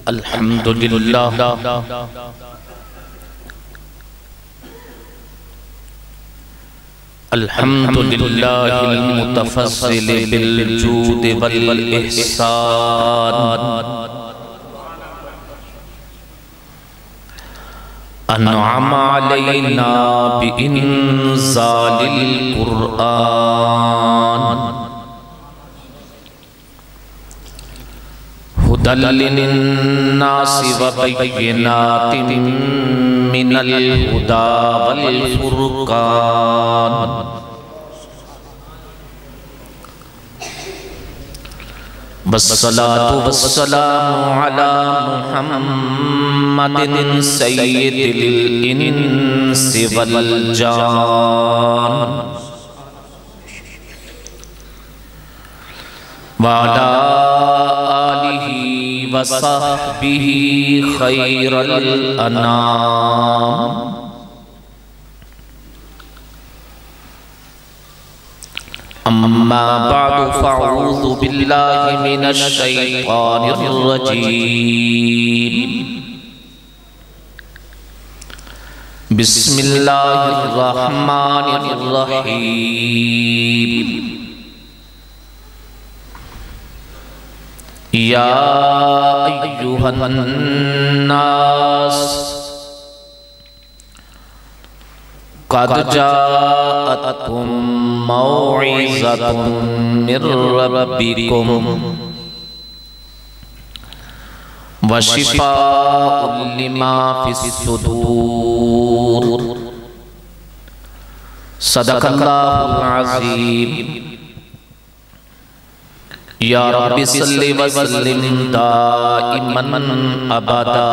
अल्हम्दुलिल्लाह अल्हम्दुलिल्लाहिल मुतफस्सिल बिल जूद वल इहसान अनअमा अलैना बिइंज़ालिल कुरआन हुदल लिन्नासि व बय्यिनातिन मिनल हुदा वल फुरकान वस्सलातु वस्सलामु अला मुहम्मदिन सय्यिदिल इंसि वल जान व अला आलिहि व सहबिहि खैरल अनाम। अम्मा बअदु फ़अऊज़ु बिल्लाहि मिनश शैतानिर रजीम। बिस्मिल्लाहिर रहमानिर रहीम। या अय्युहन नास क़द जाअतकुम मौइज़तुम मिर रब्बिकुम व शिफ़ाउन लिमा फ़िस्सुदूर। सदक़ल्लाहुल अज़ीम। या रब्बि सल्लि व सल्लिम दाइमन अबदा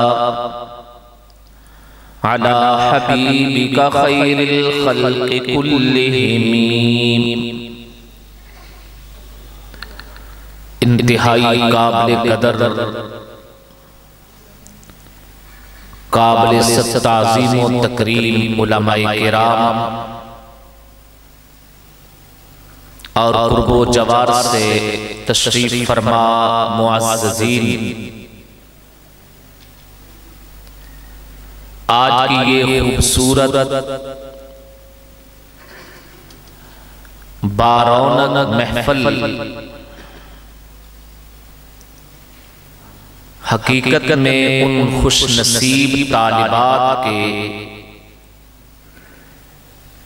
अला हबीबिका खैरिल खल्क़ि कुल्लिहिम। इंतहाई काबिल कदर काबिल ताज़ीम व तकरीम उलमाए किराम और कुर्बो जवार से तशरीफ फरमा मुअज़्ज़ज़ीन, आज की ये खूबसूरत बारौनक महफिल हकीकत में उन खुशनसीब तालिबात के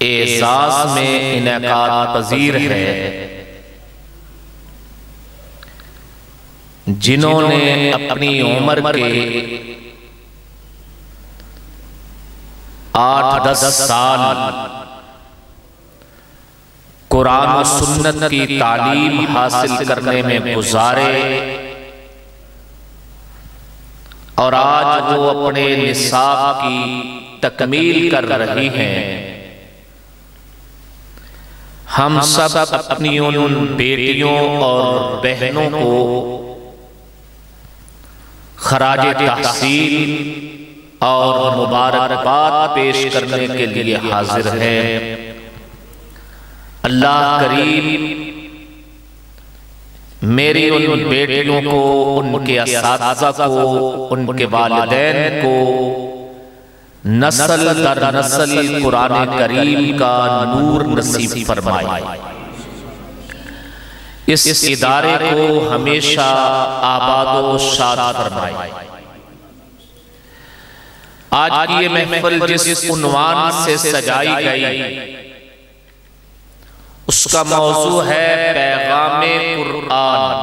एजाज में इनेकाद पजीर है जिन्होंने अपनी उम्र के 8-10 साल कुरान और सुन्नत की तालीम हासिल करने में गुजारे और आज वो अपने निसाब की तकमील कर रही हैं। हम सब अपनी उन बेटियों और बहनों को खराजे तहसीन और मुबारकबाद पेश करने के लिए हाजिर है। अल्लाह करीम मेरी उन बेटियों को, उनके असातिज़ा को, उनके वालिदैन को नस्ल दर नस्ल कुरान करीम का नूर नसीब फरमाए। इस इदारे को हमेशा आबाद व शाद फरमाए। आज की ये महफिल जिस उन्वान से सजाई गई उसका मौजू है पैगामे कुरान।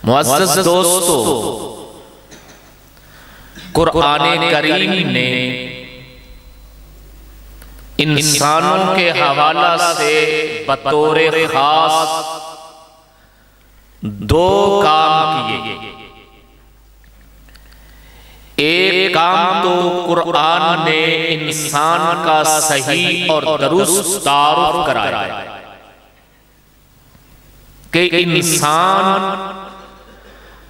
मुअज़्ज़ज़ दोस्तों, कुरान करीम ने इंसानों के हवाला से बतौर खास 2 काम किए। एक काम तो कुरान ने इंसान का सही और दुरुस्त तारुफ कराया कि इंसान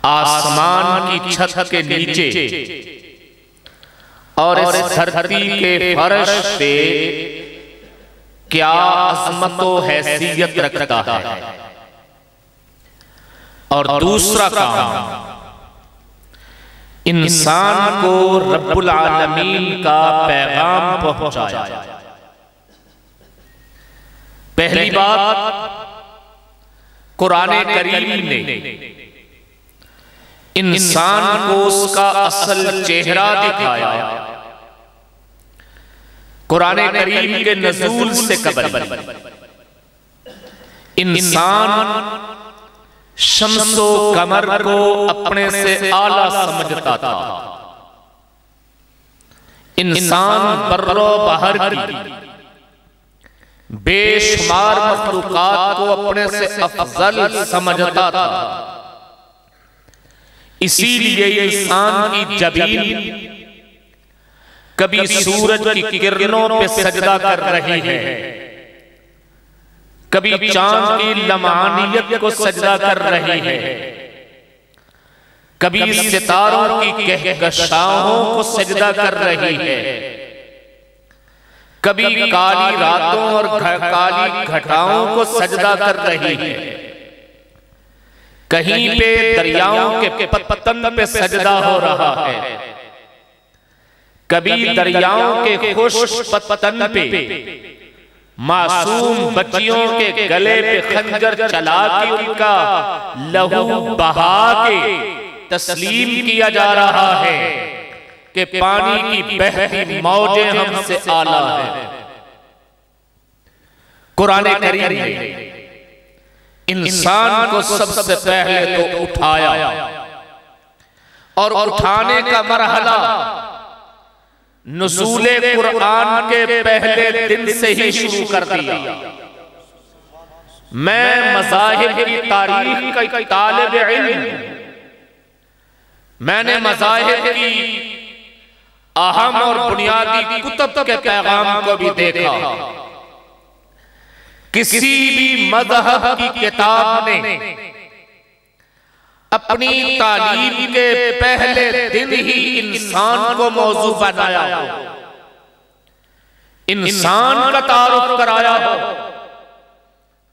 आसमान की छत के नीचे और इस धरती के फर्श पे क्या अज़मत व हैसियत रखता है और दूसरा काम इंसान को रब्बुल आलमीन का पैगाम पहुंचाया। पहली बात, कुरान करीम ने इंसान को उसका असल चेहरा दिखाया। कुरान करीम के नज़ूल से कबल इंसान शम्सो कमर को अपने से आला समझता था। इंसान बर्रो बहर की बेशुमार मखलूकात को अपने से अफजल समझता था। इसीलिए इंसान की जबीन कभी सूरज की किरणों पे सजदा कर रही है, कभी चांद की लमानियत को सजदा कर रही है, कभी सितारों की कहकशाओं को सजदा कर रही है, कभी काली रातों और काली घटाओं को सजदा कर रही है, कहीं पे दरियाओं के पतन पे सजदा हो रहा है, कभी दरियाओं के खुश्क पतन पे मासूम बच्चियों के गले पे खंजर चला के उनका लहू बहा के तस्लीम किया जा रहा है कि पानी की बहती मौजें हमसे आला है। कुरान करीम ने इंसान को सबसे पहले तो उठाया और उठाने का मरहला नुज़ूले कुरान के पहले दिन से ही शुरू कर दिया। मैं मज़ाहिब की तारीख का तालिब इल्म, मैंने मज़ाहिब की अहम और बुनियादी कुतुब के पैगाम को भी देखा। किसी भी मज़हब की किताब ने अपनी तालीम के पहले दिन ही इंसान को मौजू बनाया हो, इंसान का तारुफ कराया हो,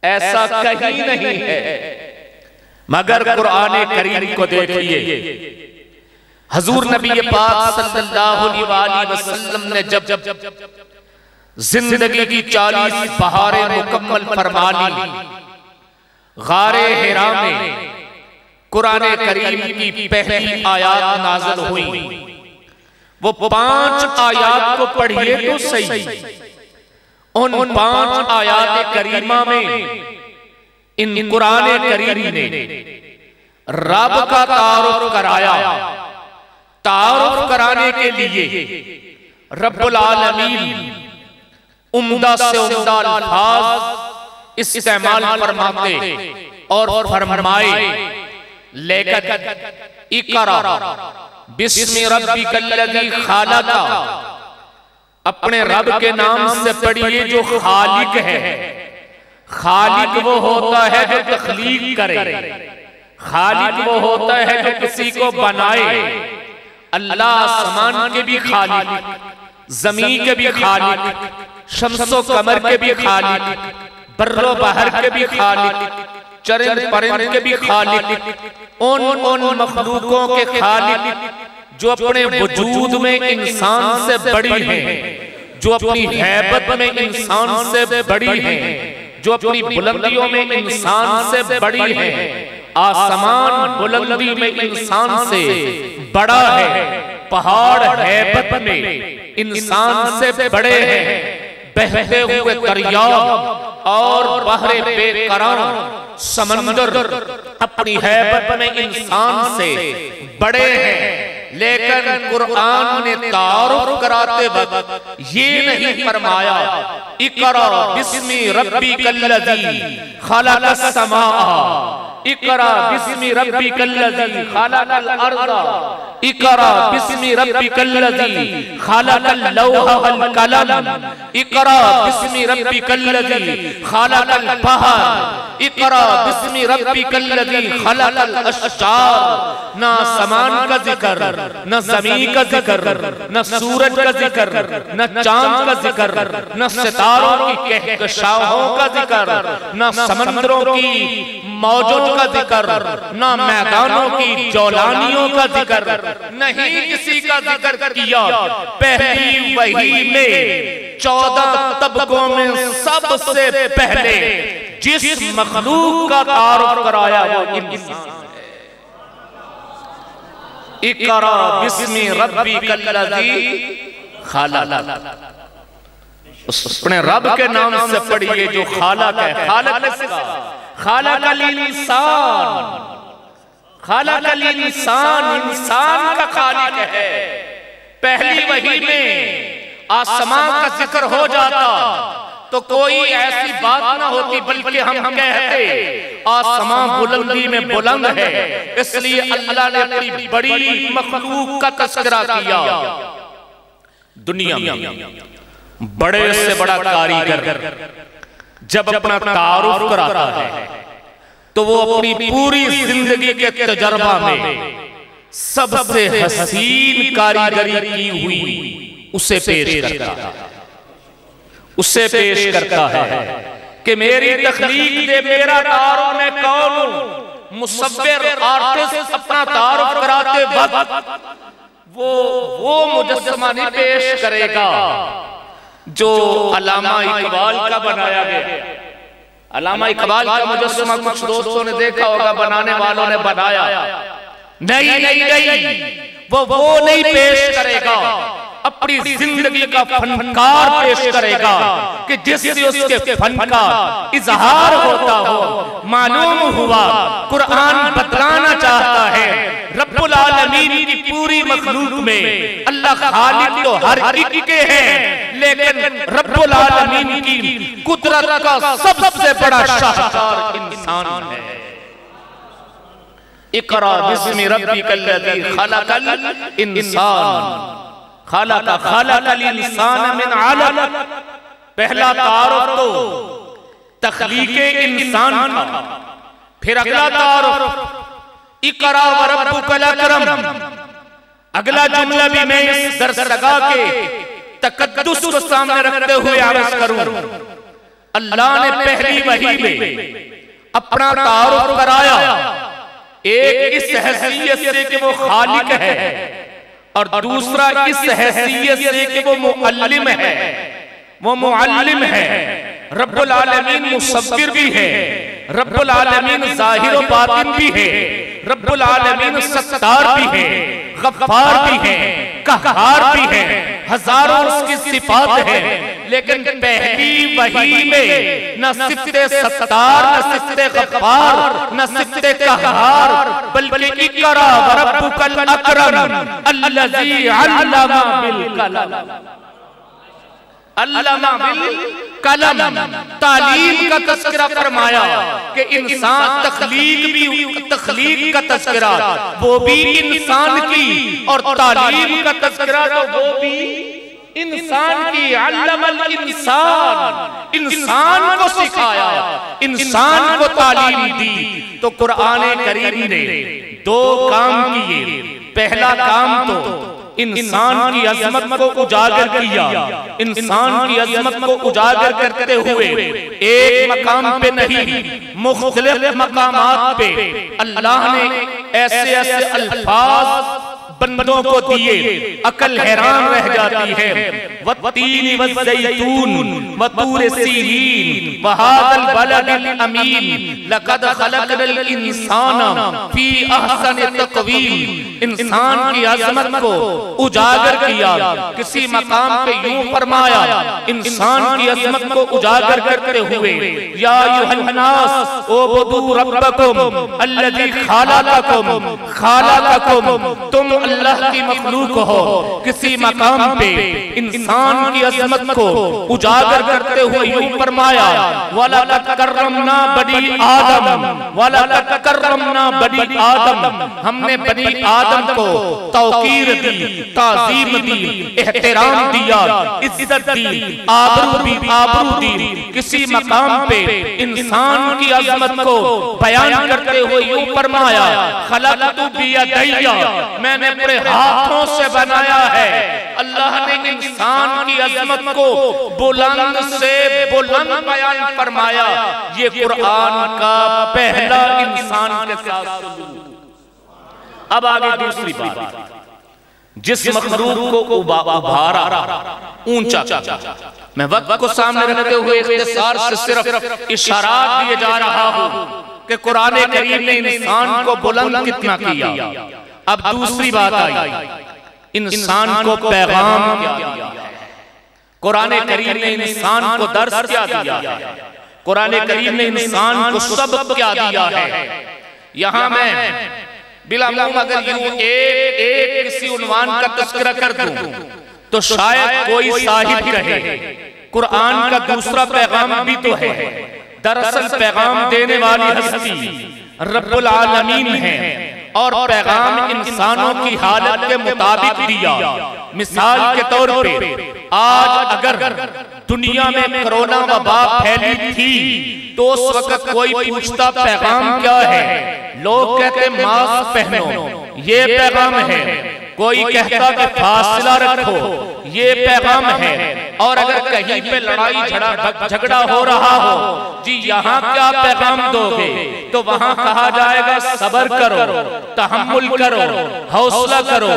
ऐसा कहीं नहीं है। मगर कुरान करीम को देखिए, हजूर नबी पाक सल्लल्लाहु अलैहि वसल्लम ने जब जिंदगी की 40 बहारें मुकम्मल फरमा ली, गारे हिरा में कुरान करीम की पहली आयत नाज़िल हुई। वो 5 आयत को पढ़िए तो सही। उन 5 आयत करीमा में इन कुरान करीम ने रब का तारुफ कराया। तारुफ कराने के लिए रब्बुल आलमीन उम्दा से उम्दा अल्फाज इस्तेमाल फरमाते और फरमाए, लेकर इकरा बिस्मि रब्बिकल्लज़ी खलक़, अपने रब के नाम से पढ़िए जो खालिक है। खालिक वो होता है जो तख्लीक करे, खालिक वो होता है जो किसी को बनाए। अल्लाह आसमान के भी खालिक, जमीन के भी खालिक, शम्सो कमर के भी खालिक, बर्रो बहर के भी खालिक, चरिंद परिंद के भी खालिक, उन मखलूकों के खालिक जो अपने वजूद में इंसान से बड़ी हैं, जो अपनी हैबत में इंसान से बड़ी हैं, जो अपनी बुलंदियों में इंसान से बड़ी हैं। आसमान बुलंदी में इंसान से बड़ा है, पहाड़ हैबत में इंसान से बड़े हैं, बहते हुए दरिया और बहरे बेकरार समंदर अपनी हैबत में इंसान से बड़े हैं। लेकिन कुरान ने तारुफ कराते वक्त ये नहीं फरमाया इकरा बिस्मि रब्बिकल्लज़ी खलक़स समा, इकरा बिस्मि रब्बिकल्लज़ी खलक़ल अर्ज़, इकरा बिस्मि रब्बिकल्लज़ी खलक़ल लौहा वल कलम, इकरा बिस्मि रब्बिकल्लज़ी खलक़ल बहर, इकरा बिस्मि रब्बिकल्लज़ी खलक़ल अश्जार। ना समान का जिक्र, न ज़मीन का जिक्र, न सूरज का जिक्र, न चांद का जिक्र, न सितारों की कहकशाओं का जिक्र, न समंदरों की मौजों का जिक्र, न मैदानों की जौलानियों का जिक्र, नहीं किसी का जिक्र किया। पहली वही में 14 तबकों में सबसे पहले जिस मखलूक का तारुफ कराया वो इंसान है। इकरा बिस्मि रब्बिकल्लज़ी खलक़, अपने रब के नाम से पढ़िए जो खालक है। खालक किसका? खालकल इंसान, खालकल इंसान, इंसान का खालिक है। पहली वही में आसमां का जिक्र हो जाता तो कोई ऐसी बात ना होती, बल्कि हम कहते आसमां बुलंदी में बुलंद है, इसलिए अल्लाह ने अपनी बड़ी मखलूक का तस्करा किया। दुनिया में बड़े से बड़ा कारीगर जब अपना तारुफ कराता है तो वो अपनी पूरी जिंदगी के तजर्बा में सबसे हसीन कारीगरी की हुई उसे पेश करता है, उससे पेश करता है कि मेरी तख्लीक दे मेरा तारुफ मैं कौन हूं। मुसव्विर आर्टिस्ट अपना तारुफ कराते वक्त वो मुजस्समा नहीं पेश करेगा जो अल्लामा इकबाल का बनाया गया। अल्लामा इकबाल का मुजस्समा कुछ दोस्तों ने देखा होगा, बनाने वालों ने बनाया। नहीं नहीं नहीं, वो नहीं पेश करेगा, अपनी जिंदगी का फनकार पेश करेगा कि जिससे उसके फन का इजहार होता हो। मालूम हुआ कुरान बतलाना चाहता है रब्बुल आलमीन की पूरी मखलूक में अल्लाह खालिक तो हर एक के हैं, लेकिन रब्बुल आलमीन की कुदरत का सबसे बड़ा शाहकार इंसान है। इकरा बिस्मि रब्बिकल्लज़ी खलक़ल इंसान, खलक़ल इंसान मिन अलक़। पहला तारुफ तो तख्लीक़े इंसान का, फिर अगला तारुफ इकरा व रब्बुकल अकरम। अगला जुमला भी मैं इस दरसगाह के तकद्दुस को सामने रखते हुए अर्ज करूं। अल्लाह ने पहली वही में अपना तारुफ कराया, एक इस हैसियत से कि वो खालिक है और दूसरा इस हैसियत से कि वो मुअल्लिम है। वो मुअल्लिम है, रब्बुल आलमीन मुसव्विर भी है, रब्बुल आलमीन ज़ाहिर व बातिन भी है, रब्बुल आलमीन सत्तार भी है, गफ्फार भी है, कहहार भी है, हजारों उसकी सिफात है। लेकिन पहली वही में न सिफ़ते सत्तार, न सिफ़ते गफ्फार, न सिफ़ते कहहार, बल्कि इकरा व रब्बुकल अकरम अल्लज़ी अल्लमा बिल कलम। अल्लमा बिल कलम, तालीम का तस्करा फरमाया कि इंसान तख्लीक का तस्करा वो भी इंसान की, और तालीम का तस्करा तो वो भी इंसान की। अल्लमल इंसान, इंसान को सिखाया, इंसान को तालीम दी। तो कुरान करीम ने दो काम किए। पहला काम तो इंसान की अजमत को उजागर किया। इंसान की अजमत को उजागर करते हुए एक मकाम पे नहीं, मुख्तलिफ मकामात पे अल्लाह ने ऐसे ऐसे अल्फाज बंदों को दिए, अकल हैरान रह जाती है। वत्तीन वज़्ज़ैतून वतूर सीनीन वहादल बलदिल अमीन लक़द खलक़नल इंसाना फी अहसनि तक़वीम। इंसान की अज़मत को उजागर किया। किसी मकाम पे यूं फरमाया, इंसान की अज़मत को उजागर करते हुए या अय्युहन्नास उबुदू रब्बकुम अल्लज़ी खलक़कुम, तुम अल्लाह की मखलूक हो। किसी मकाम पे इंसान इंसान की अजमत को उजागर करते हुए यूं फरमाया, वलक़द कर्रमना बनी आदम, वलक़द कर्रमना बनी आदम, हमने बनी आदम को तौकीर दी, ताज़ीम दी, एहतराम दिया, इज्जत दी, आबरू दी। किसी मकाम पे इंसान की अजमत को बयान करते हुए यूं फरमाया, खलक़तु बियदैया, मैंने अपने हाथों से बनाया है। अल्लाह ने इंसान की अजमत को बुलंद से बुलंद बयान फरमाया। ये कुरान का पहला इंसान के साथ सलूक। अब आगे दूसरी बात, जिस मखलूक को उभारा, ऊंचा, मैं वक्त को सामने रखते हुए इख्तिसार से सिर्फ इशारात दिए जा रहा हूं कि कुरान करीम ने इंसान को बुलंद कितना किया। अब दूसरी बात आई, इंसान को पैगाम क्या दिया है। कुरान करीम ने इंसान को दर्स क्या दिया है, कुरान करीम ने इंसान को सबक क्या दिया है। यहां मैं बिला मुंह अगर यूं एक किसी उन्वान का तस्करा कर दूं तो शायद कोई साहिब कहे कुरान का दूसरा पैगाम भी तो है। दरअसल पैगाम देने वाली हस्ती रब्बुल आलमीन है और पैगाम इंसानों की हालत के मुताबिक दिया। मिसाल के तौर पे आज अगर दुनिया में कोरोना वबा फैली थी तो उस वक्त कोई पूछता पैगाम क्या है, लोग कहते मास्क पहनो, ये पैगाम है। कोई कहता कि फासला रखो, ये पैगाम है। और अगर कहीं पे लड़ाई झगड़ा हो रहा हो, जी यहाँ क्या पैगाम दोगे, तो वहां कहा जाएगा सबर करो, तहम्मुल करो, हौसला करो,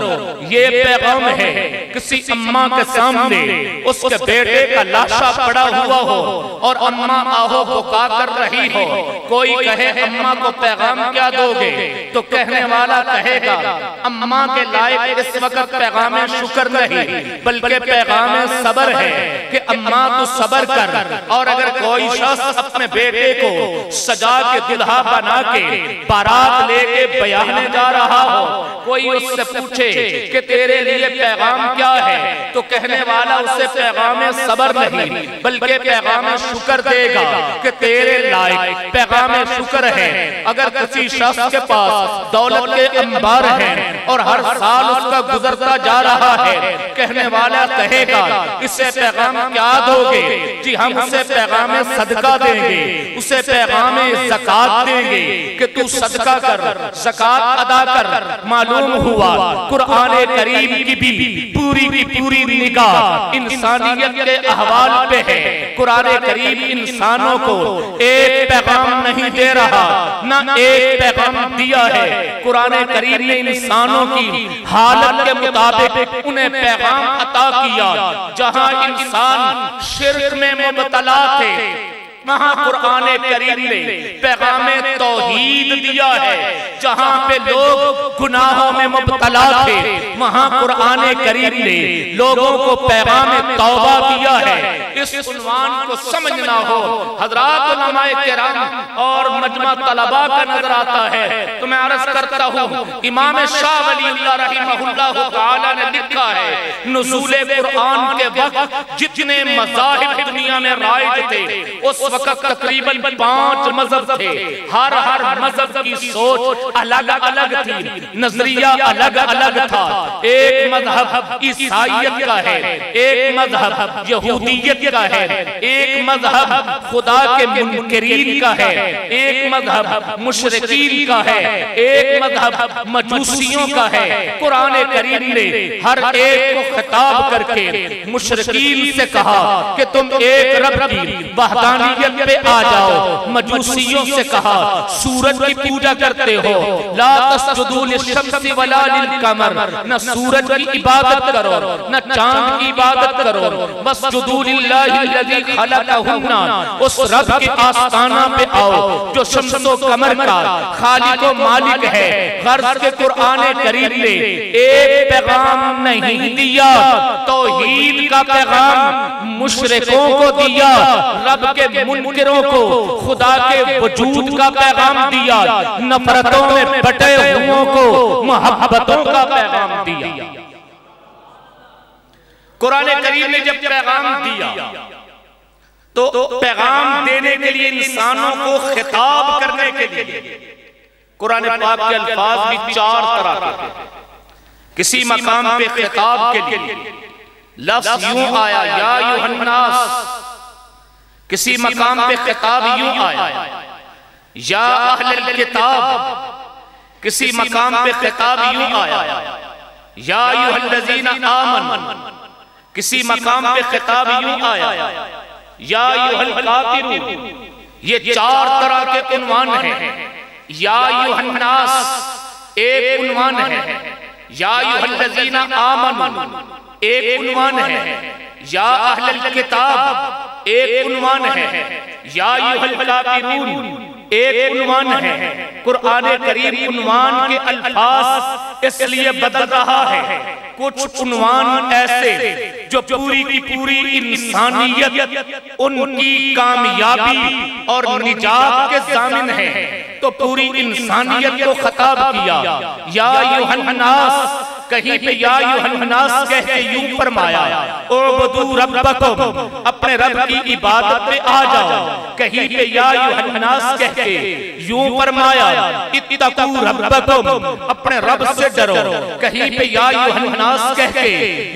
ये पैगाम है। किसी अम्मा के सामने उसके बेटे का लाशा पड़ा हुआ हो और अम्मा आहो पुकार कर रही हो, कोई कहे अम्मा को पैगाम क्या दोगे, तो कहने वाला कहेगा अम्मा के लायक इस वक्त पैगाम शुक्र नहीं बल्कि पैगाम सबर है कि अम्मा तू सबर कर। और अगर कोई शख्स अपने बेटे को सजा के दुल्हा बना के बारात लेके बयाने जा रहा हो, कोई उससे पूछे कि तेरे लिए पैगाम क्या है, तो कहने वाला उसे पैगाम सबर नहीं बल्कि पैगाम शुक्र देगा कि तेरे लायक पैगाम शुक्र है। अगर किसी शख्स के पास दौलत के अंबार हैं और हर साल उसका गुजरता जा रहा है, कहने वाला कहेगा इसे पैगाम क्या दोगे, जी हम उसे पैगाम सदका देंगे, उसे पैगाम ज़कात देंगे कि तू सदका कर, ज़कात अदा कर। मालूम हुआ कुरान करीम की भी पूरी निगाह इंसानियत के अहवाल पे है। कुरान करीम इंसानों को एक पैगाम नहीं दे रहा, ना एक पैगाम दिया है। कुरान करीम ने इंसानों की हालत के मुताबिक उन्हें पैगाम अता किया। जहां इंसान शिर्क में मुबतला थे, वहां कुरान करीम ने पैगाम तौहीद दिया है। जहां पे लोग गुनाहों में मुबतला थे, वहां कुरान करीम ने लोगों को पैगाम तौबा दिया है। इस उन्वान को समझना हो, हजरात उलमाए किराम और मजमा तलबा का नजर आता है, तो मैं अर्ज करता हूं इमाम शाह वलीउल्लाह रहमहुल्लाह तआला ने लिखा है, नुज़ूल कुरान के वक्त जितने मज़ाहिब दुनिया में राइज थे उस वक्त तकरीबन 5 मजहब थे। हर मजहब की सोच अलग अलग थी, नजरिया अलग अलग था। एक मजहब ईसाईयत का है, एक मजहब यहूदियत का है, एक मजहब खुदा के मुनकरीन का है, एक मजहब मुशरिकीन का है, एक मजहब मजूसियों का है। कुरान करीम ने हर एक को खिताब करके मुशरिकीन से कहा कि तुम एक रब की वहदानियत पे आ जाओ। मजूसियों से कहा सूरज की पूजा करते हो, ला तस्जुदू लिश्शम्सी वला लिलकमर, न सूरज की इबादत करो न चांद की इबादत करो, वस्जुदू लिल्लाहि अल्लज़ी खलक़हुन्ना, उस रब के आस्ताना पे आओ जो शम्सो कमर का खालिक व मालिक है। गर्ज के कुरान करीम ने एक पैगाम नहीं दिया, तौहीद का पैगाम मुशरिकों को दिया, रब के मुनकिरों को खुदा के वजूद का पैगाम दिया, नफरतों में बटे हुओं को मोहब्बतों का पैगाम दिया। कुरान करीम ने जब पैगाम दिया तो पैगाम देने के लिए, इंसानों को खिताब करने के लिए कुरान पाक के अल्फाज भी 4 तरह के। किसी मकाम पे खिताब के लिए लफ्ज यूं आया, या अय्युहन्नास। किसी मकाम पे खिताब यूं आया, या अहलल किताब। किसी मकाम पे खिताब यूं आया, या अय्युहल्लज़ीना आमनू। किसी मकाम पे खिताब यूं आया, या अय्युहल काफिरून। ये 4 तरह के उन्वान हैं। या अय्युहन्नास एक उन्वान है, या अय्युहल्लज़ीना आमनू एक उन्वान है, या अहलल किताब एक उन्वान है, या अय्युहल काफिरून एक उन्वान है। कुरान करीम उन्वान के अल्फाज इसलिए बदल रहा है। कुछ उन्वान ऐसे जो पूरी की पूरी इंसानियत, उनकी कामयाबी और निजात के ज़ामिन है, तो पूरी इंसानियत को खिताब किया। या अय्युहन्नास, कहीं पे या अय्युहन्नास कह के यूं फरमाया, उअबुदू रब्बकुम, अपने रब की इबादत पे आ जाओ। कहीं पे या अय्युहन्नास कह के यूं फरमाया, इत्तकू रब्बकुम, अपने रब से डरो। कहीं पे या अय्युहन्नास कह के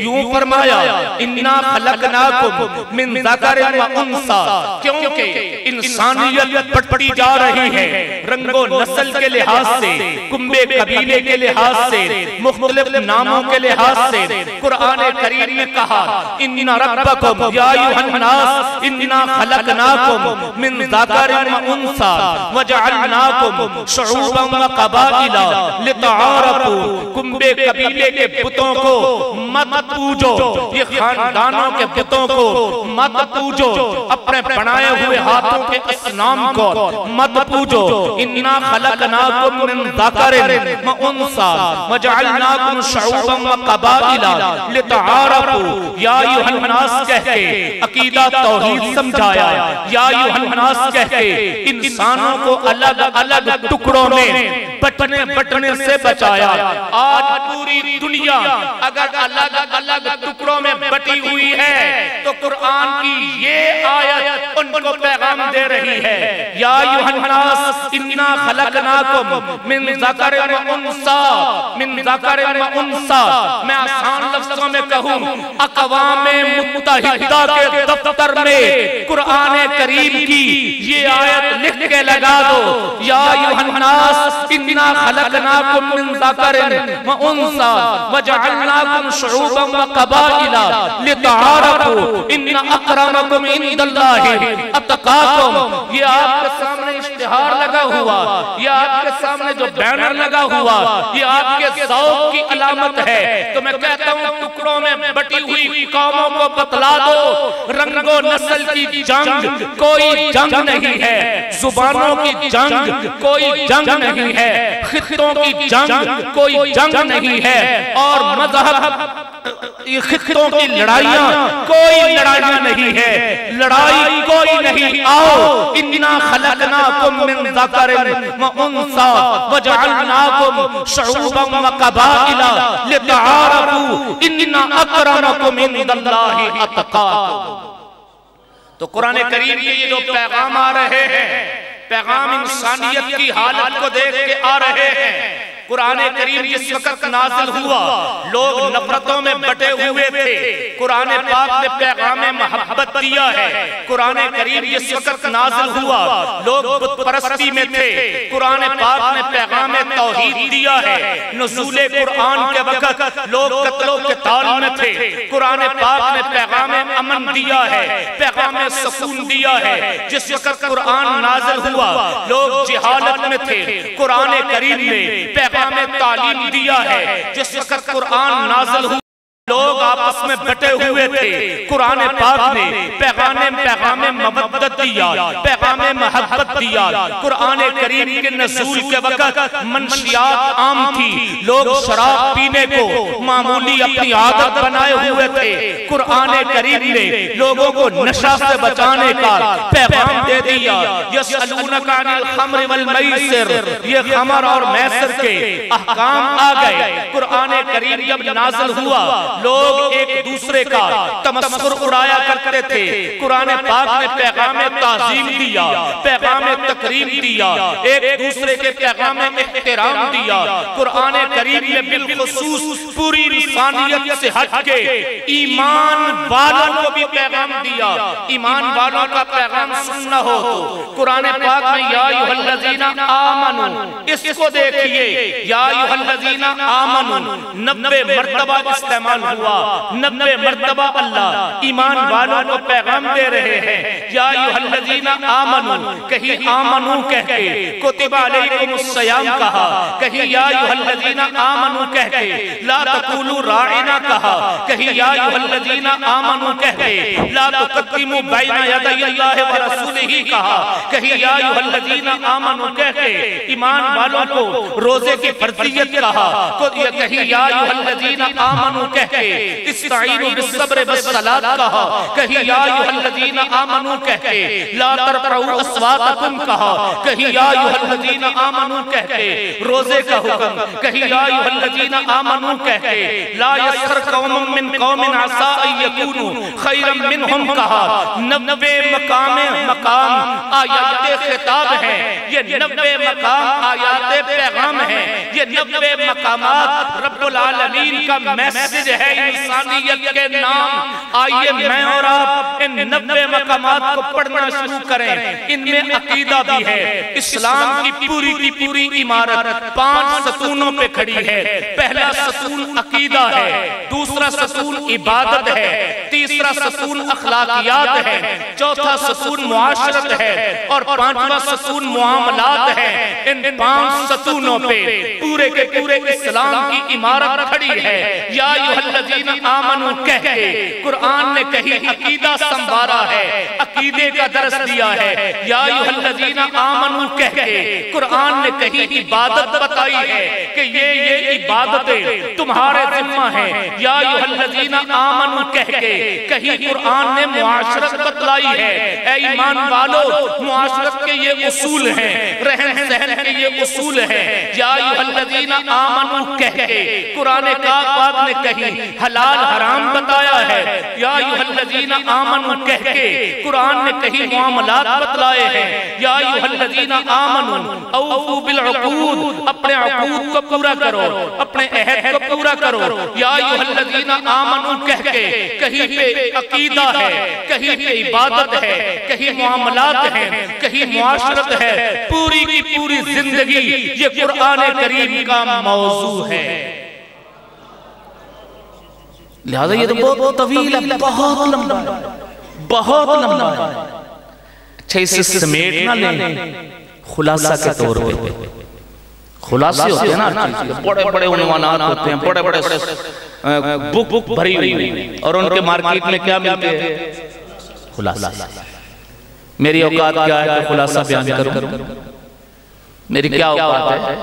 यूं फरमाया, इन्ना खलकनाकुम मिन ज़करिन व उन्सा, क्योंकि इंसानियत बढ़ती जा रही है रंगो नस्ल के लिहाज से, कुंबे कबीले के लिहाज से, मुख्तलिफ नामों के लिहाज से। कुरान करीम ने कहा, इन्ना रब्बकुम या अय्युहन्नास इन्ना खलकनाकुम मिन ज़करिन व उन्सा व जअलनाकुम शुऊबन व क़बाइला लितआरफू। कुंबे कबीले के बुतों को मत पूजो, ये खानदानों के बुतों को मत पूजो, अपने बनाए हुए हाथों के असनाम को मत पूजो। इन्ना खलकनाकुम मिन ज़करिन व उन्सा व जअलनाकुम शुऊबन व क़बाइला लितआरफू। या अय्युहन्नास कह के अकीदा तौहीद समझाया, या अय्युहन्नास कह के इंसानों को अलग अलग टुकड़ों में बटने से बचाया। आज पूरी दुनिया अगर अलग अलग टुकड़ों में बटी हुई है तो कुरान की ये आयत उनको पैगाम दे रही है, या अय्युहन्नास इन्ना खलकनाकुम मिन ज़करिन व उन्सा, मिन ज़करिन व उन्सा। मैं आसान लफ्ज़ों में कहूं, अक़वामे मुत्तहिदा के दफ्तर में कुरान करीम की ये आयत लिख के लगा दो, या अय्युहन्नास इन्ना खलकनाकुम मिन ज़करिन व उन्सा व जअलनाकुम शुऊबन व क़बाइला लितआरफू इन्ना अकरमकुम इंदल्लाहि अत्क़ाकुम। ये आपके सामने इश्तिहार लगा हुआ, ये आपके सामने जो बैनर लगा हुआ, ये आपके ज़ौक़ की अलामत है। तो मैं कहता हूँ, टुकड़ों में बटी हुई कौमों को बतला दो, रंगो नस्ल की जंग कोई जंग नहीं है, जुबानों की जंग कोई जंग नहीं है, खित्तों की जंग कोई जंग नहीं है, और मज़हब खित्तों की लड़ाइयां कोई लड़ाइयां नहीं है, लड़ाई कोई नहीं। आओ, इन्ना खलकनाकुम मिन ज़करिन व उन्सा व जअलनाकुम शुऊबन व क़बाइला लितआरफू इन्ना अकरमकुम इंदल्लाहि अत्क़ाकुम। तो कुरान करीम के ये जो पैगाम आ रहे हैं, पैगाम इंसानियत की हालत को देख के आ रहे हैं। कुरान करीम जिस वक्त नाज़िल हुआ, लोग नफरतों में बटे हुए थे। कुरान पाक ने पैगाम मोहब्बत दिया है। कुरान करीम जिस वक्त नाज़िल हुआ, लोग बुत परस्ती में थे। कुरान पाक ने पैगाम तौहीद दिया है। नुज़ूले कुरान के वक्त लोग कत्लो क़िताल में थे। कुरान पाक ने पैगाम अमन दिया है, पैगाम सुकून दिया है। जिस वक्त कुरान नाज़िल हुआ, लोग जिहालत में थे। कुरान करीम ने पैगाम तालीम दिया है। जिस वक्त कुरान नाज़िल हुआ, लोग आपस में बटे हुए थे। कुरान पाक ने पैगाम मवद्दत दिया, पैगाम मोहब्बत दिया। कुरान करीम के नज़ूल के वक्त मंशियात आम थी, लोग शराब पीने को मामूली अपनी आदत बनाए हुए थे। कुरान करीम ने लोगों को नशा से बचाने का पैगाम दे दिया। यसअलूनका अनिल खम्र वल मैसिर, ये खमर और मैसिर के अहकाम आ गए। कुरान करीम जब नाज़िल हुआ, लोग एक दूसरे का तमस्कुर उड़ाया करते थे। कुरान पाक ने पैगाम ताज़ीम दिया, पैगाम तकरीम दिया, एक दूसरे के पैगाम एहतराम दिया। कुरान करीम ने बिलखुसूस पूरी इंसानियत से हटके ईमान वालों को भी पैगाम दिया। ईमान वालों का पैगाम सुनना हो तो कुरान पाक में या अय्युहल्लज़ीना आमनू, इसको देखिए, या अय्युहल्लज़ीना आमनू 90 मर्तबा इस्तेमाल हुआ। 90 मर्तबा अल्लाह ईमान वालों को पैगाम दे रहे हैं। या अय्युहल्लज़ीना आमनू, कहीं आमनू कह के कुतिबा अलैकुमुस्सियाम कहा, कहीं या अय्युहल्लज़ीना आमनू कह के ला तक़ूलू राइना कहा, कहीं या अय्युहल्लज़ीना आमनू कह के ला तुक़द्दिमू बैना यदैल्लाहि व रसूलिही कहा, कहीं या अय्युहल्लज़ीना आमनू कह के ईमान वालों को रोजे की फर्जियत कहा, कहीं या अय्युहल्लज़ीना आमनू कह के इस्ताईनु बिस्सब्र वस्सलात कहा, कहीं या अय्युहल्लज़ीना आमनू कह के ला तरफ़ऊ अस्वातकुम कहा, कहीं या अय्युहल्लज़ीना आमनू कह के रोजे का हुक्म, कहीं या अय्युहल्लज़ीना आमनू कह के ला यस्खर कौमुम मिन कौमिन असा अन यकूनू खैरम मिनहुम कहा। 90 मकाम आयाते खिताब है, ये 90 मकाम आयाते पैगाम है, ये 90 मकामात रब्बुल आलमीन का मैसेज है इंसानियत के नाम। आइए मैं और आप इन 90 मकामात को पढ़ना शुरू करें। इनमें अकीदा भी है। इस्लाम की पूरी इमारत 5 सतूनों पे खड़ी है। पहला सतून अकीदा है, दूसरा सतून इबादत है, तीसरा सतून अखलाकियात है, चौथा सतून मुआशरत है और पांचवा सतून मुआमलात है। इन 5 सतूनों पे पूरे के पूरे इस्लाम की इमारत खड़ी है। या अय्युहल्लज़ीना आमनू कह के कुरान ने कहीं अकीदा संवारा है, अकीदे का दर्स दिया है। या अय्युहल्लज़ीना आमनू कह के कुरान ने कहीं इबादत बताई है कि ये इबादतें तुम्हारे जिम्मा है। या अय्युहल्लज़ीना आमनू कह के कहीं कुरान ने मुआशरत बतलाई है। ऐ ईमान वालों, मुआशरत के ये उसूल हैं, रहन सहन के ये उसूल हैं। या अय्युहल्लज़ीना आमनू कह के कुरान पाक ने कहीं हलाल हराम बताया है। या अय्युहल्लज़ीना आमनू कह के कुरान ने कहीं मुआमलात बतलाए हैं। या अय्युहल्लज़ीना आमनू औफू बिल उक़ूद, अपने उक़ूद को पूरा करो, अपने अहद को पूरा करो। या अय्युहल्लज़ीना आमनू कह के कहीं पे अकीदा है, कहीं पे इबादत है, कहीं मुआमलात है, कहीं मुआशरत है। पूरी की पूरी जिंदगी ये कुरान करीम का मौजू है। लिहाजा ये तो बहुत तवील है, बहुत लंबा है, बहुत लंबा है। अच्छा, इसे समेट ना लें खुलासा के तौर पे। खुलासे होते हैं ना, बड़े बड़े उन्वानात होते हैं, बड़े बड़े बुक भरी हुई, और उनके मार्केट में क्या मिलते हैं? खुलासा। मेरी औकात क्या है कि खुलासा बयान करूं? मेरी क्या औकात है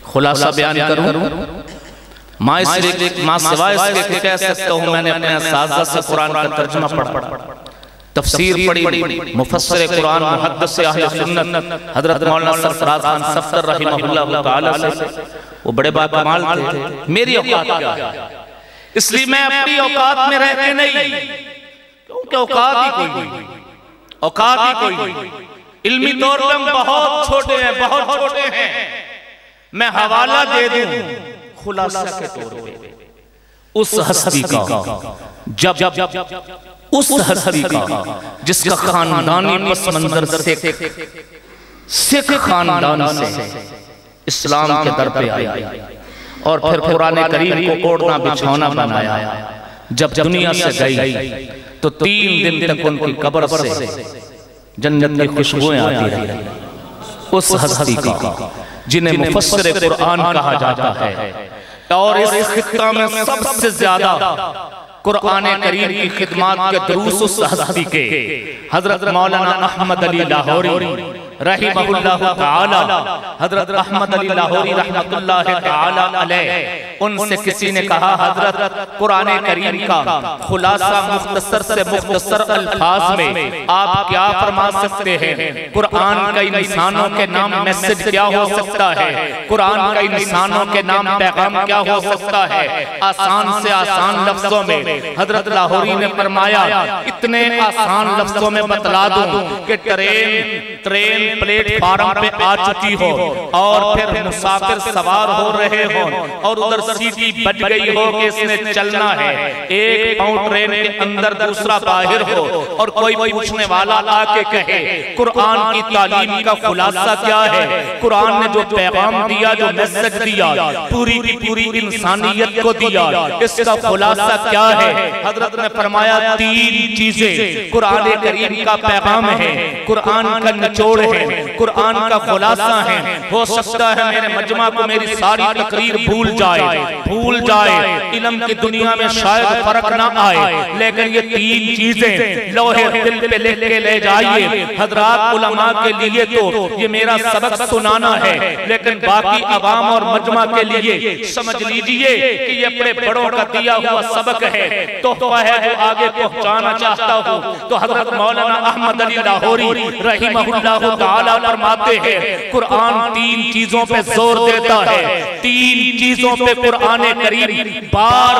खुलासा बयान करूं? माँ सिवाय इसके कि कह सकता हूं मैंने अपने असातिज़ा से कुरान का तर्जुमा पढ़ा, तफसीर पढ़ी, मुफस्सिर कुरान मुहद्दिस अहले सुन्नत हजरत मौलाना सरफराज खान सफ्तर रहमहुल्लाह तआला से, वो बड़े बाकमाल थे। मेरी औकात क्या है? इसलिए मैं अपनी औकात में रह के नहीं, क्योंकि औकात ही कोई नहीं, औकात ही कोई नहीं। इल्मी तौर पे हम बहुत छोटे हैं, बहुत छोटे हैं। मैं हवाला दे दूं खुलासा के तौर पे उस हस्ती का, जब उस हस्ती का जिसका खानदानी पस मंजर सिख खानदान से इस्लाम के दर पे आया और फिर कुरान करीम को ओढ़ना बिछौना बनाया। जब दुनिया से गई तो 3 दिन तक उनकी कब्र से जन्नत की खुशबुएं आती रही। उस हस्ती का जिन्हें मुफस्सिर कुरान कहा जाता है, और इस खित्ता में सबसे ज्यादा कुरान करीम की खिदमत के दुरूस उस हस्ती के हजरत मौलाना अहमद अली लाहौरी रहिमहुल्लाह ताला, हजरत अहमद अली लाहौरी रहमतुल्लाह ताला अलैह उनसे किसी ने कहा, हजरत कुरान करीम का खुलासा मुख्तसर से मुख्तसर अल्फाज में आप क्या फरमा सकते हैं? कुरान का इंसानों के नाम मैसेज क्या हो सकता है? कुरान का इंसानों के नाम पैगाम क्या हो सकता है? आसान से आसान लफ्जों में हजरत लाहौरी ने फरमाया, इतने आसान लफ्जों में बतला दूं कि ट्रेन प्लेटफार्म पे आ चुकी हो और फिर मुसाफिर सवार हो रहे हो और उधर सीटी बज गई हो कि इसने चलना है, एक पांव ट्रेन के अंदर दूसरा बाहर हो और कोई पूछने वाला आके कहे कुरान की तालीम का खुलासा क्या है? कुरान ने जो पैगाम दिया, जो मैसेज दिया, पूरी की पूरी इंसानियत को दिया, इसका खुलासा क्या है? हजरत ने फरमाया, तीन चीजें कुरान करीम का पैगाम है, कुरान का निचोड़ है, कुरान का खुलासा है। हो सकता है मेरे मजमा को मेरी सारी तकरीर भूल जाए, इल्म की दुनिया में शायद फर्क ना आए, लेकिन ये तीन चीजें लोहे दिल पे लिख के ले जाइए। हजरात उलमा के लिए तो ये मेरा सबक सुनाना है, लेकिन बाकी अवाम और मजमा के लिए समझ लीजिए कि ये अपने बड़ों का दिया हुआ सबक है, तोहफा है जो आगे पहुंचाना चाहता हूँ। तो हजरत मौलाना अहमद अली लाहौरी रहिमहुल्लाह ताला फरमाते हैं, कुरान तीन चीजों पे जोर देता है, तीन चीजों पे कुरान करीम बार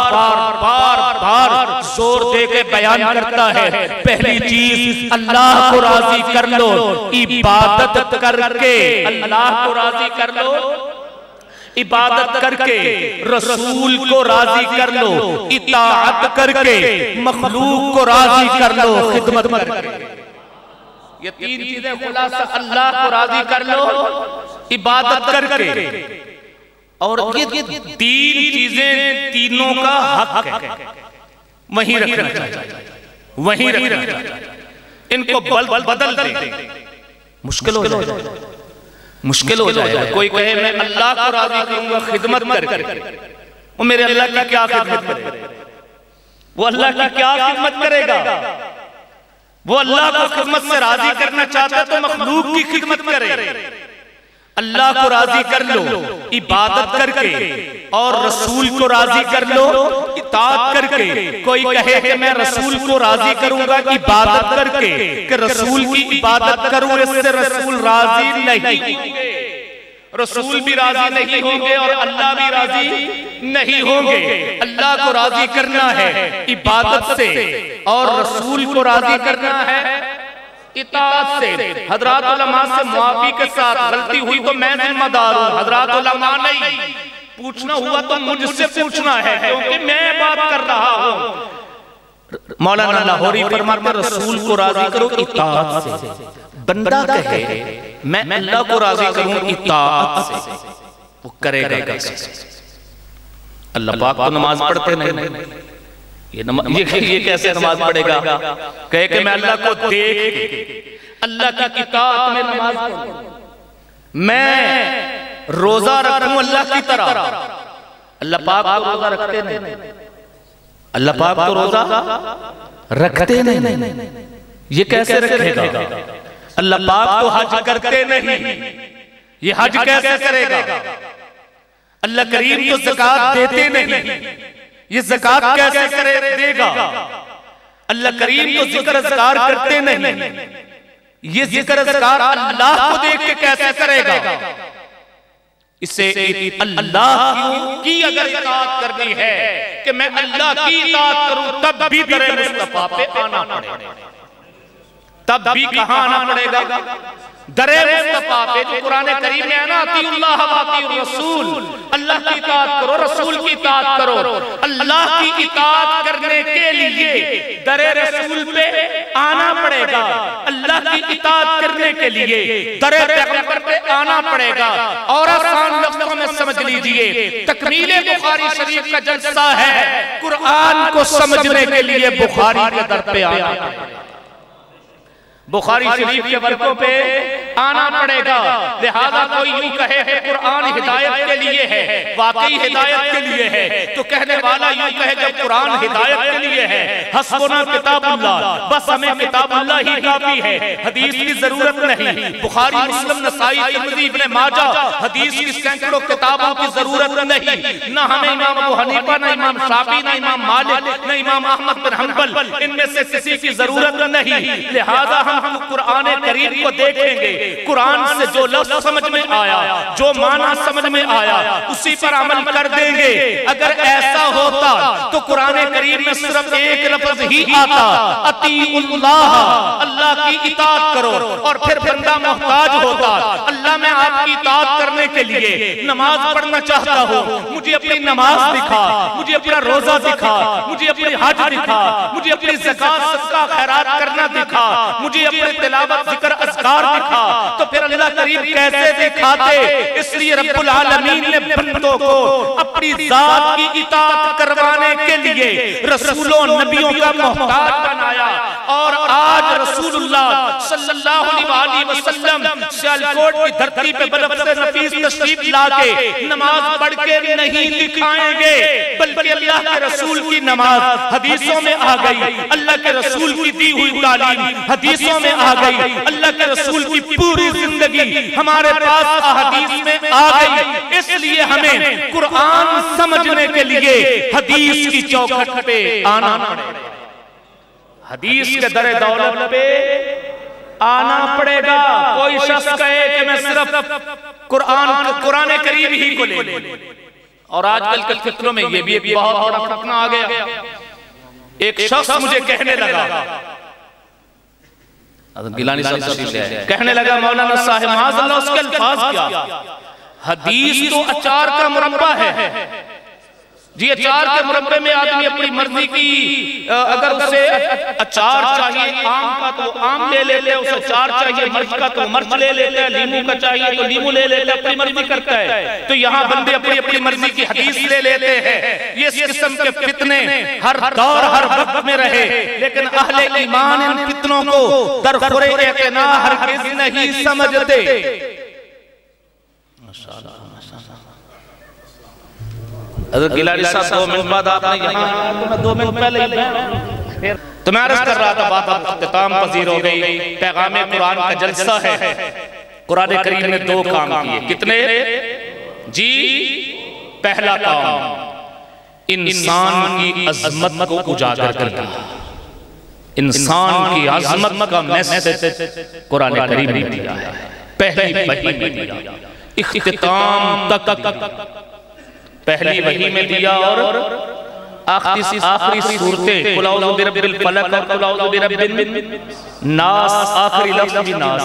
जोर दे के बयान करता है। पहली चीज, अल्लाह को राजी कर लो इबादत करके, अल्लाह को राजी कर लो इबादत करके, रसूल को राजी कर लो इताअत करके, मखलूक को राजी कर लो खिदमत करके। ये तीन चीजें खुलासा, अल्लाह को राजी कर लो इबादत करके, और ये तीन चीजें तीनों का हक है, वहीं रखना चाहिए, वहीं रखना चाहिए। इनको बदल दे मुश्किल हो जाएगा। कोई कहे मैं अल्लाह को राजी करूंगा खिदमत करके, वो मेरे अल्लाह की क्या खिदमत करेगा? वो अल्लाह की क्या खिदमत करेगा? वो अल्लाह को खिदमत से राजी करना चाहता है तो मखलूक की खिदमत करे। अल्लाह को राजी कर लो इबादत करके और रसूल को राजी कर लो इताअत करके। कोई कहे कि मैं रसूल को राजी करूंगा इबादत करके, कि रसूल की इबादत करूं, इससे रसूल राजी नहीं होंगे, रसूल भी राजी नहीं होंगे और अल्लाह भी राजी नहीं होंगे। अल्लाह को राजी करना है इबादत से और रसूल को राजी करना है इताअत से। हजरात उलमा से मुआफी के साथ गलती हुई तो मैं जिम्मेदार हूँ, हजरात उलमा नहीं। पूछना हुआ तो मुझसे पूछना है, क्योंकि मैं बात कर रहा हूँ। मौलाना लाहौरी फरमाते रसूल को राजी करो इताअत से। बंदा कहे मैं अल्लाह को राजी करूं इताअत से, वो करेगा कैसे? अल्लाह पाक तो नमाज पढ़ते नहीं, ये कैसे नमाज पढ़ेगा? कहे कि मैं अल्लाह को देख अल्लाह की इताअत में नमाज पढ़ूं, मैं रोजा रखूं अल्लाह की तरह। अल्लाह पाक तो रोजा रखते नहीं, अल्लाह पाक तो रोजा रखते नहीं, ये कैसे रखेगा? अल्लाह पाक तो हज करते नहीं, ये हज कैसे करेगा? अल्लाह करीम तो ज़कात देते नहीं, ये ज़कात कैसे देगा? अल्लाह करीम तो जिक्र अज़कार करते नहीं, ये जिक्र अज़कार अल्लाह को देख के कैसे करेगा? इसे अल्लाह की अगर इताअत करनी है कि मैं अल्लाह की इताअत करूं, तब भी दरे मुस्तफा पे आना पड़ेगा। तब भी कहां आना पड़ेगा? दरे मुस्तफा पे, जो कुरान करीम में है ना, अतीउल्लाह व अतीउर रसूल, अल्लाह की इताअत करो, रसूल की इताअत करो। अल्लाह की इताअत करने के लिए दरे रसूल पे आना पड़ेगा, अल्लाह की इताअत करने के लिए दरे पैगंबर पे आना पड़ेगा। और आसान लफ्जों में समझ लीजिए, तकमीले बुखारी शरीफ का जलसा है, कुरान को समझने के लिए बुखारी के दर पे आना पड़ेगा। बुखारी शरीफ के वर्कों पे आना पड़ेगा। लिहाजा कोई यूं कहे कि कुरान हिदायत के लिए है, वाकई हिदायत के लिए है, तो कहने वाला यूं कहे जब कुरान हिदायत के लिए है, हस्बुना किताबुल्लाह, बस हमें किताबुल्लाह ही काफी है, हदीस की जरूरत नहीं। बुखारी, मुस्लिम, नसाई, तिर्मिज़ी, इब्न माजा, हदीस की सैकड़ों किताबों की जरूरत नहीं। ना हमें इमाम अबू हनीफा, ना इमाम शाफी, ना इमाम मालिक, ना इमाम अहमद बिन हंबल, इनमें से किसी की जरूरत नहीं। लिहाजा हम कुरान करीम को देखेंगे, कुरान से जो लफ्ज़ समझ में आया, जो माना समझ में आया, उसी पर अमल कर देंगे। अगर ऐसा होता तो कुरान करीम में सिर्फ एक लफ्ज़ ही आता, अतीउल्लाह, अल्लाह की इताअत करो, और फिर बंदा मोहताज होता, अल्लाह मैं आपकी इताअत करने के लिए नमाज पढ़ना चाहता हूँ, मुझे अपनी नमाज दिखा, मुझे अपना रोजा दिखा, मुझे अपनी हज दिखा, मुझे अपनी ज़कात सदका खैरात करना दिखा, मुझे अपने तिलावत जिक्र अस्कार दिखा। तो फिर अल्लाह करीम कैसे दिखाते? इसलिए रब्बुल आलमीन ने बंदों को अपनी जात की इताअत करवाने के लिए रसूलों नबियों का मोहताज बनाया। और आज रसूलुल्लाह सल्लल्लाहु अलैहि वसल्लम सियालकोट की धरती पे बर्फ से नफीस तशरीफ लाके नमाज पढ़ के नहीं दिखाएंगे, बल्कि अल्लाह के रसूल की नमाज हदीसों में आ गई, अल्लाह के रसूल की दी हुई तालीम हदीसों में आ गई, अल्लाह के रसूल की पूरी जिंदगी हमारे पास हदीस में आ गई। इसलिए हमें कुरान समझने के लिए हदीस की चौखट पे आना पड़ेगा, हदीस के दरे दौलत पे आना पड़ेगा। कोई शख्स कहे कि मैं सिर्फ कुरान करीम ही को ले, और आजकल के फिक्रों में ये भी एक बहुत बड़ा फतना आ गया। एक शख्स मुझे कहने लगा, गिलानी साहब कहने लगा, मौलाना साहब माज़अल्लाह उसके अल्फाज क्या, हदीस तो अचार का मुरब्बा है जी, अचार के मुरब्बे में आदमी अपनी मर्जी की, अगर उसे अचार चाहिए आम का तो आम ले लेते हैं, उसे अचार चाहिए मिर्च का तो मिर्च ले लेते हैं, नींबू का चाहिए तो नींबू ले लेते हैं, अपनी मर्जी करता है। तो यहाँ बंदे अपनी अपनी मर्जी की हदीस ले लेते हैं। ये इस किस्म के फितने हर दौर हर वक्त में रहे, लेकिन अहले ईमान इन फितनों को दरखुरे इत्ना हरगिज़ नहीं समझते। हज़रत गिलानी साहब 2 मिनट बाद आपने यहाँ, तो मैं 2 मिनट पहले ही तो मैं अर्ज़ कर रहा था, बात इख्तिताम पजीर हो गई। पैगाम कुरान का जलसा है। कुरान करीम ने 2 काम किए। कितने जी? पहला काम इंसान की अज़मत को उजागर करना, इंसान की अज़मत का मैसेज कुरान करीम ने दिया है, पहली वही में दिया, इख्तिताम तक पहली वही में दिया, और आखिरी सूरतें कुल औज़ु बिरब्बिल फलक और कुल औज़ु बिरब्बिन नास, आखिरी लफ्ज़ भी नास,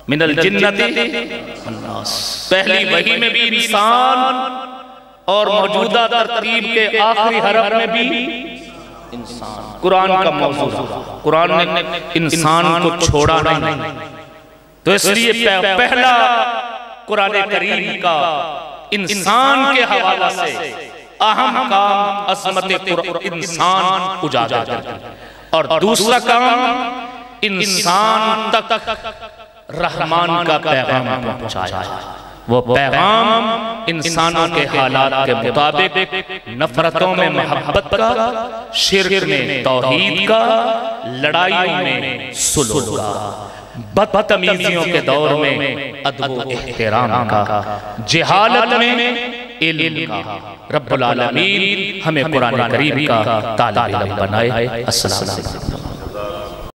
मिनल जिन्नति वन नास। पहली वही में भी इंसान, और मौजूदा तरतीब के आखिरी हरफ में भी इंसान कुरान का मौजू। कुरान ने इंसान को छोड़ा नहीं, तो इसलिए पहला कुरान करीम का इंसान के हवाला से अहम काम अज़मत इंसान उजागर करना, और दूसरा काम इंसान तक रहमान का पैगाम पहुंचाया। वो पैगाम इंसानों के हालात के मुताबिक नफरतों में मोहब्बत का, शिर्क में तौहीद का, लड़ाइयों में सुलह का, बदतमीजियों के दौर में अदब एहतराम का, जिहालत में इल्म का। रब्बुल आलमीन हमें कुरान करीम का तालिब इल्म बनाए। अस्सलाम वालेकुम।